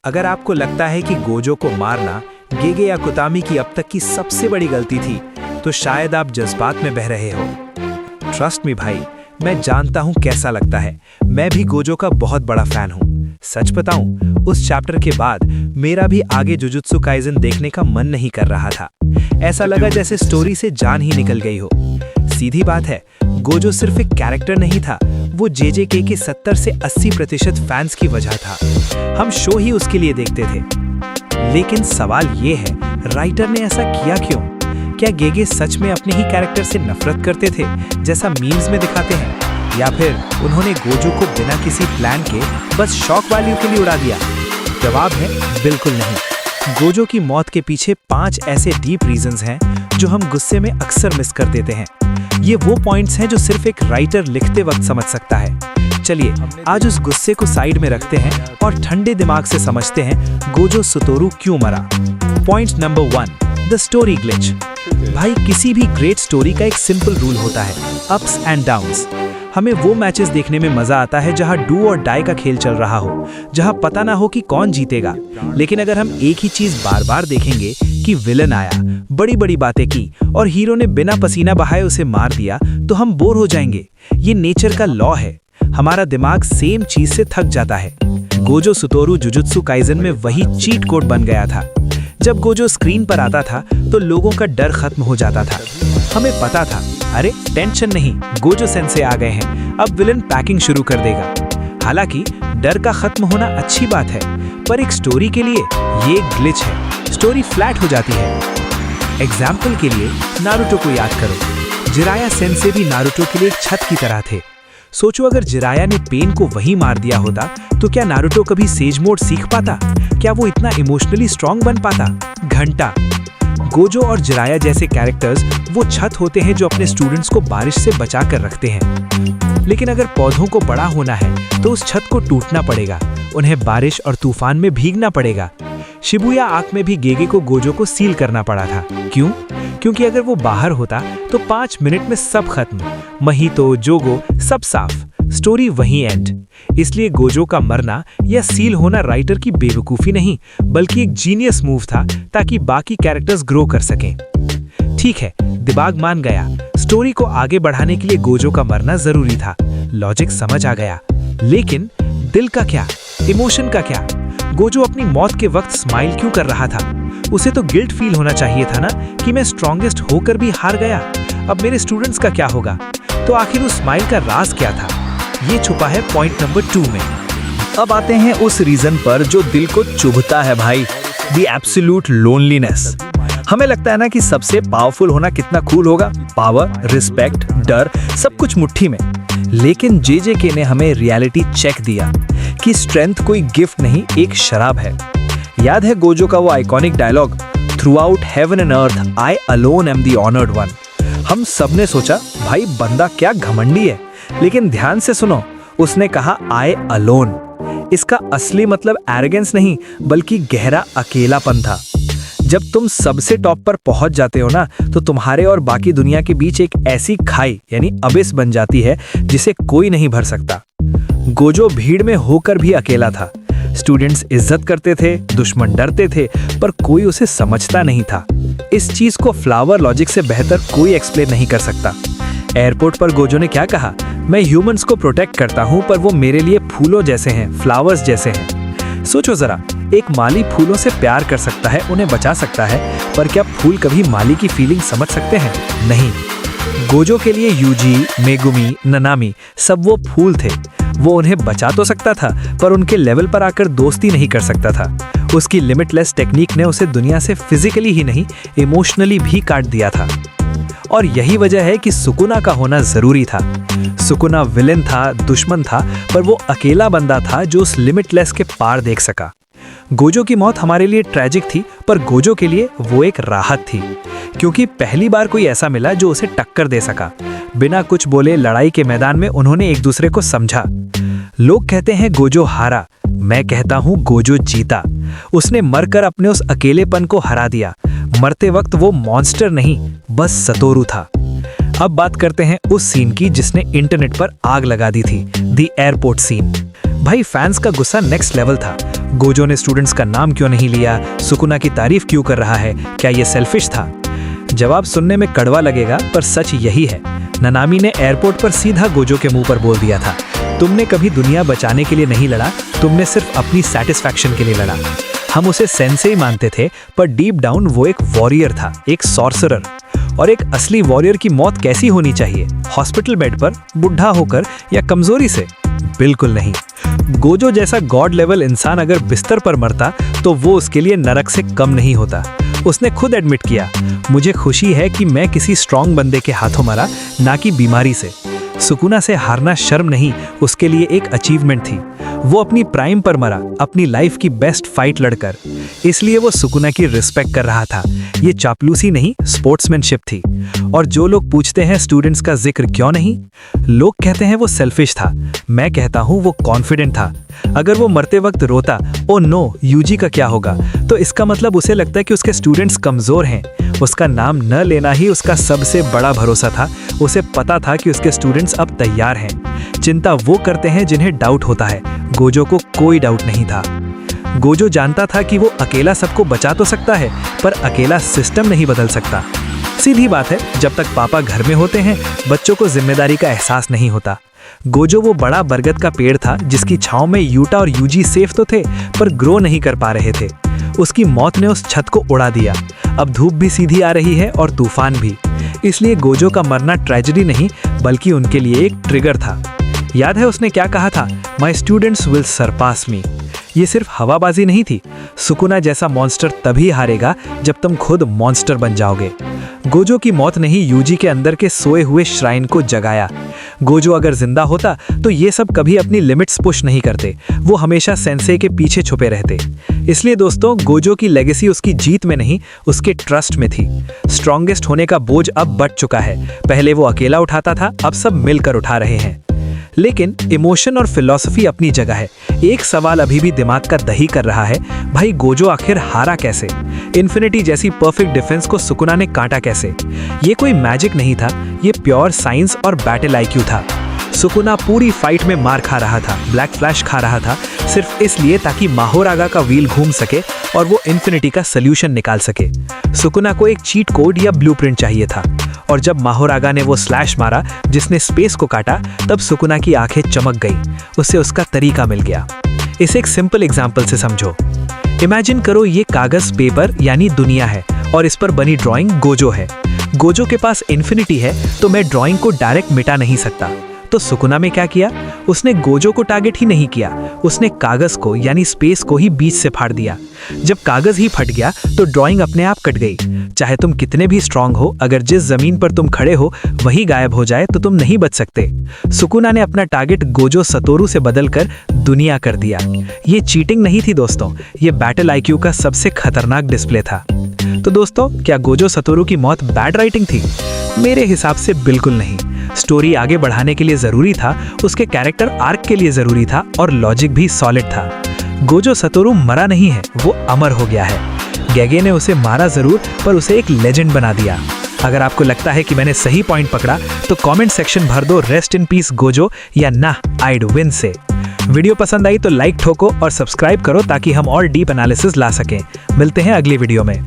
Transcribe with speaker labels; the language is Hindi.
Speaker 1: अगर आपको लगता है कि गोजो को मारना गेगे या कुतामी की अब तक की सबसे बड़ी गलती थी, तो शायद आप जज्बात में बह रहे हो। ट्रस्ट मी भाई, मैं जानता हूं कैसा लगता है। मैं भी गोजो का बहुत बड़ा फैन हूं। सच बताऊं, उस चैप्टर के बाद मेरा भी आगे जुजुत्सु काइजन देखने का मन नहीं कर रहा था। ऐसा लगा जैसे स्टोरी से जान ही निकल गई हो। सीधी बात है, गोजो सिर्फ एक कैरेक्टर नहीं था, वो जेजेके के 70 से 80% फैंस की वजह था। हम शो ही उसके लिए देखते थे। लेकिन सवाल ये है, राइटर ने ऐसा किया क्यों? क्या गेगे सच में अपने ही कैरेक्टर से नफरत करते थे, जैसा मीम्स में दिखाते हैं? या फिर उन्होंने गोजो को बिना किसी प्लान के बस शॉक वैल्यू के लिए उड़ा दिया? जवाब है बिल्कुल नहीं। गोजो की मौत के पीछे 5 ऐसे डीप रीजंस हैं जो हम गुस्से में अक्सर मिस कर देते हैं। ये वो पॉइंट्स हैं जो सिर्फ एक राइटर लिखते वक्त समझ सकता है। चलिए आज उस गुस्से को साइड में रखते हैं और ठंडे दिमाग से समझते हैं गोजो सतोरू क्यों मरा। Point number 1, the story glitch. भाई, किसी भी ग्रेट स्टोरी का एक सिंपल रूल होता है, अप्स एंड डाउन्स। हमें वो मैचेस देखने में मजा आता है जहां डू और डाई का खेल चल रहा हो, जहां पता ना हो कि कौन जीतेगा। लेकिन अगर हम एक ही चीज बार बार देखेंगे कि विलन आया, बड़ी बड़ी बातें की और हीरो ने बिना पसीना बहाए उसे मार दिया, तो हम बोर हो जाएंगे। ये नेचर का लॉ है। हमारा दिमाग सेम चीज से थक जाता है। गोजो सतोरू जुजुत्सु काइजन में वही चीट कोड बन गया था। जब गोजो स्क्रीन पर आता था तो लोगों का डर खत्म हो जाता था। हमें पता था, अरे टेंशन नहीं, गोजो सेंसे आ गए हैं, अब विलन पैकिंग शुरू कर देगा। हालांकि डर का खत्म होना अच्छी बात है, पर एक स्टोरी के लिए ये ग्लिच है। स्टोरी फ्लैट हो जाती है। एग्जाम्पल के लिए नारुतो को याद करो। जिराया सेंसे भी नारुतो के लिए एक छत की तरह थे। सोचो, अगर जिराया ने पेन को वहीं मार दिया होता तो क्या नारुतो कभी सेज मोड सीख पाता? क्या वो इतना इमोशनली स्ट्रांग बन पाता? घंटा। गोजो और जिराया जैसे कैरेक्टर्स वो छत होते हैं जो अपने स्टूडेंट्स को बारिश से बचा कर रखते हैं। लेकिन अगर पौधों को बड़ा होना है तो उस छत को टूटना पड़ेगा, उन्हें बारिश और तूफान में भीगना पड़ेगा। शिबुया आर्क में भी गेगे को गोजो को सील करना पड़ा था। क्यों? क्योंकि अगर वो बाहर होता तो 5 मिनट में सब खत्म, महितो, जोगो सब साफ, स्टोरी वहीं एंड। इसलिए गोजो का मरना या सील होना राइटर की बेवकूफी नहीं, बल्कि एक जीनियस मूव था ताकि बाकी कैरेक्टर्स ग्रो कर सकें। ठीक है, दिमाग मान गया, स्टोरी को आगे बढ़ाने के लिए गोजो का मरना जरूरी था, लॉजिक समझ आ गया। लेकिन दिल का क्या, इमोशन का क्या? गोजो अपनी मौत के वक्त स्माइल क्यों कर रहा था? उसे तो गिल्ट फील होना चाहिए था ना कि मैं स्ट्रॉन्गेस्ट होकर भी हार गया, अब मेरे स्टूडेंट्स का क्या होगा? तो आखिर उस स्माइल का राज क्या था? ये छुपा है पॉइंट नंबर 2 में।
Speaker 2: अब आते हैं उस रीजन पर जो दिल को चुभता है भाई, द एब्सोल्यूट लोनलीनेस। हमें लगता है ना कि सबसे पावरफुल होना कितना कूल होगा, पावर, रिस्पेक्ट, डर, सब कुछ मुट्ठी में। लेकिन जेजेके ने हमें रियलिटी चेक दिया कि स्ट्रेंथ कोई गिफ्ट नहीं, एक शराब है। याद है गोजो का वो iconic dialogue, throughout heaven and earth I alone am the honoured one. हम सबने सोचा भाई बंदा क्या घमंडी है, लेकिन ध्यान से सुनो, उसने कहा आई अलोन। इसका असली मतलब एरोगेंस नहीं, बल्कि गहरा अकेलापन था। जब तुम सबसे टॉप पर पहुंच जाते हो ना, तो तुम्हारे और बाकी दुनिया के बीच एक ऐसी खाई यानी अबिस बन जाती है जिसे कोई नहीं भर सकता। गोजो भीड़ में होकर भी अकेला था। स्टूडेंट्स इज्जत करते थे, दुश्मन डरते थे, पर कोई उसे समझता नहीं था। इस चीज को फ्लावर लॉजिक से बेहतर कोई एक्सप्लेन नहीं कर सकता। एयरपोर्ट पर गोजो ने क्या कहा, मैं ह्यूमंस को प्रोटेक्ट करता हूं, पर वो मेरे लिए फूलों जैसे हैं, फ्लावर्स जैसे हैं। सोचो जरा, एक माली फूलों से प्यार कर सकता है, उन्हें बचा सकता है, पर क्या फूल कभी माली की फीलिंग समझ सकते हैं? नहीं। गोजो के लिए यूजी, मेगुमी, ननामी सब वो फूल थे। वो उन्हें बचा तो सकता था, पर उनके लेवल पर आकर दोस्ती नहीं कर सकता था। उसकी लिमिटलेस टेक्निक ने उसे दुनिया से फिजिकली ही नहीं, इमोशनली भी काट दिया था। और यही वजह है कि सुकुना का होना जरूरी था। सुकुना विलेन था, दुश्मन था, पर वो अकेला बंदा था जो उस लिमिटलेस के पार देख सका। गोजो की मौत हमारे लिए ट्रेजिक थी, पर गोजो के लिए वो एक राहत थी, क्योंकि पहली बार कोई ऐसा मिला जो उसे टक्कर दे सका। बिना कुछ बोले लड़ाई के मैदान में उन्होंने एक दूसरे को समझा। लोग कहते हैं गोजो हारा, मैं कहता हूं गोजो जीता। उसने मरकर अपने उस अकेलेपन को हरा दिया। मरते वक्त वो मॉन्स्टर नहीं, बस सतोरू था। अब बात करते हैं उस सीन की जिसने इंटरनेट पर आग लगा दी थी, द एयरपोर्ट सीन। भाई फैंस का गुस्सा नेक्स्ट लेवल था। गोजो ने स्टूडेंट्स का नाम क्यों नहीं लिया, सुकुना की तारीफ क्यों कर रहा है, क्या ये सेल्फिश था? जवाब सुनने में कड़वा लगेगा पर सच यही है। ननामी ने एयरपोर्ट पर सीधा गोजो के मुंह पर बोल दिया था, तुमने कभी दुनिया बचाने के लिए नहीं लड़ा, तुमने सिर्फ अपनी सेटिस्फैक्शन के लिए लड़ा। हम उसे सेंसेई मानते थे पर डीप डाउन वो एक वॉरियर था, एक सॉर्सरर। और एक असली वॉरियर की मौत कैसी होनी चाहिए? हॉस्पिटल बेड पर, बुढ़ा होकर या कमजोरी से? बिल्कुल नहीं। गोजो जैसा गॉड लेवल इंसान अगर बिस्तर पर मरता तो वो उसके लिए नरक से कम नहीं होता। उसने खुद एडमिट किया, मुझे खुशी है कि मैं किसी स्ट्रांग बंदे के हाथों मरा, ना कि बीमारी से। सुकुना से हारना शर्म नहीं, उसके लिए एक अचीवमेंट थी। वो अपनी प्राइम पर मरा, अपनी लाइफ की बेस्ट फाइट लड़कर। इसलिए वो सुकुना की रिस्पेक्ट कर रहा था। ये चापलूसी नहीं, स्पोर्ट्समैनशिप थी। और जो लोग पूछते हैं स्टूडेंट्स का जिक्र क्यों नहीं, लोग कहते हैं वो सेल्फिश था। मैं कहता हूँ वो कॉन्फिडेंट था। अगर वो मरते वक्त रोता, ओ नो यूजी का क्या होगा, तो इसका मतलब उसे लगता है कि उसके स्टूडेंट्स कमजोर हैं। उसका नाम न लेना ही उसका सबसे बड़ा भरोसा था। उसे पता था कि उसके स्टूडेंट्स अब तैयार हैं। चिंता वो करते हैं जिन्हें डाउट होता है। गोजो को कोई डाउट नहीं था। गोजो जानता था कि वो अकेला सबको बचा तो सकता है, पर अकेला सिस्टम नहीं बदल सकता। सीधी बात है, जब तक पापा घर में होते हैं, बच्चों को जिम्मेदारी का एहसास नहीं होता। गोजो वो बड़ा बरगद का पेड़ था जिसकी छांव में यूटा और यूजी सेफ तो थे, पर ग्रो नहीं कर पा रहे थे। उसकी मौत ने उस छत को उड़ा दिया। अब धूप भी सीधी आ रही है और तूफान भी। इसलिए गोजो का मरना ट्रेजेडी नहीं, बल्कि उनके लिए एक ट्रिगर था। याद है उसने क्या कहा था? माई स्टूडेंट्स विल सरपास मी। ये सिर्फ हवाबाजी नहीं थी। सुकुना जैसा मॉन्स्टर तभी हारेगा जब तुम खुद मॉन्स्टर बन जाओगे। गोजो की मौत ने ही यूजी के अंदर के सोए हुए श्राइन को जगाया। गोजो अगर जिंदा होता तो ये सब कभी अपनी लिमिट्स पुश नहीं करते। वो हमेशा सेंसेई के पीछे छुपे रहते। इसलिए दोस्तों, गोजो की लेगेसी उसकी जीत में नहीं, उसके ट्रस्ट में थी। स्ट्रॉन्गेस्ट होने का बोझ अब बढ़ चुका है। पहले वो अकेला उठाता था, अब सब मिलकर उठा रहे हैं। लेकिन इमोशन और फिलॉसफी अपनी जगह है। एक सवाल अभी भी दिमाग का दही कर रहा है, भाई गोजो आखिर हारा कैसे? इन्फिनिटी जैसी परफेक्ट डिफेंस को सुकुना ने काटा कैसे? ये कोई मैजिक नहीं था, ये प्योर साइंस और बैटल आईक्यू था। सुकुना पूरी फाइट में मार खा रहा था, ब्लैक फ्लैश खा रहा था, सिर्फ इसलिए ताकि माहोरागा का व्हील घूम सके और वो इन्फिनिटी का सोल्यूशन निकाल सके। सुकुना को एक चीट कोड या ब्लूप्रिंट चाहिए था। और जब माहोरागा ने वो स्लैश मारा जिसने स्पेस को काटा, तब सुकुना की आंखें चमक गई। उसे उसका तरीका मिल गया। इसे एक सिंपल एग्जाम्पल से समझो। इमेजिन करो ये कागज पेपर यानी दुनिया है और इस पर बनी ड्राइंग गोजो है। गोजो के पास इन्फिनिटी है तो मैं ड्राइंग को डायरेक्ट मिटा नहीं सकता। तो सुकुना में क्या किया? उसने गोजो को टारगेट ही नहीं किया, उसने कागज को यानी स्पेस को ही बीच से फाड़ दिया। जब कागज ही फट गया तो ड्राइंग अपने आप कट गई। चाहे तुम कितने भी स्ट्रांग हो, अगर जिस जमीन पर तुम खड़े हो वही गायब हो जाए तो तुम नहीं बच सकते। सुकुना ने अपना टारगेट गोजो सतोरू से बदलकर दुनिया कर दिया। ये चीटिंग नहीं थी दोस्तों, ये बैटल आईक्यू का सबसे खतरनाक डिस्प्ले था। तो दोस्तों, क्या गोजो सतोरू की मौत बैड राइटिंग थी? मेरे हिसाब से बिल्कुल नहीं। स्टोरी आगे बढ़ाने के लिए जरूरी था, उसके कैरेक्टर आर्क के लिए जरूरी था और लॉजिक भी सॉलिड था। गोजो सतोरू मरा नहीं है, वो अमर हो गया है। गेगे ने उसे मारा जरूर, पर उसे एक लेजेंड बना दिया। अगर आपको लगता है कि मैंने सही पॉइंट पकड़ा तो कमेंट सेक्शन भर दो रेस्ट इन पीस गोजो या ना आइड विन से। वीडियो पसंद आई तो लाइक ठोको और सब्सक्राइब करो ताकि हम और डीप एनालिसिस ला सकें। मिलते हैं अगली वीडियो में।